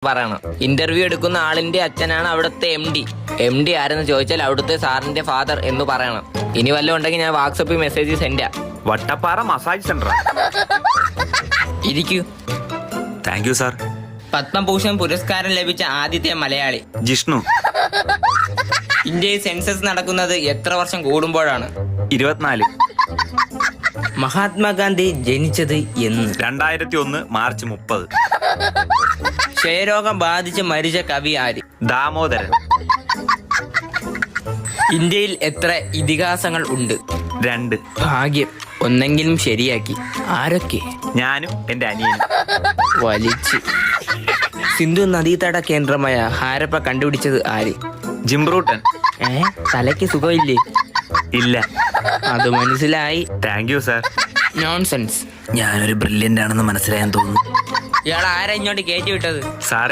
പറയണം. ഇന്റർവ്യൂ എടുക്കുന്ന ആളിന്റെ അച്ഛനാണ് അവിടുത്തെ MD ആരെന്ന് ചോദിച്ചാൽ അവിടുത്തെ സാറിന്റെ ഫാദർ എന്ന് പറയണം. ഇനി വല്ലതും ഉണ്ടെങ്കിൽ ഞാൻ വാട്സപ്പിൽ message send. Vattappara massage centre. ഇരിക്കൂ. Thank you sir. പത്മഭൂഷൺ പുരസ്കാരം ലഭിച്ച ആദ്യത്തെ മലയാളി ജിഷ്ണു. ഇന്ത്യയിൽ സെൻസസ് നടക്കുന്നത് എത്ര വർഷം കൂടുമ്പോഴാണ്? 24. മഹാത്മാഗാന്ധി ജനിച്ചത് എന്ന്? 2001 മാർച്ച് 30. ക്ഷയരോഗം ബാധിച്ച് മരിച്ച കവി ആര്? ദാമോദരൻ. ഇന്ത്യയിൽ എത്ര ഇതിഹാസങ്ങൾ ഉണ്ട്? 2. ഭാഗ്യം, ഒന്നെങ്കിലും ശരിയാക്കി. ആരൊക്കെ? ഞാനും എന്റെ അനിയനും. വലിച്ച്. സിന്ധു നദീതട കേന്ദ്രമായ ഹാരപ്പ കണ്ടുപിടിച്ചത് ആര്? ജിംബ്രൂട്ടൻ. തലയ്ക്ക് സുഖമില്ലേ? ഇല്ല. അത് മനസ്സിലായി. Thank you sir. നോൺസെൻസ്. ഞാനൊരു ബ്രില്യൻ്റ് ആണെന്ന് മനസ്സിലായാൻ തോന്നുന്നു. ഇയാൾ ആരാ ഇങ്ങോട്ട് കയറ്റി വിട്ടത്? സാറിന്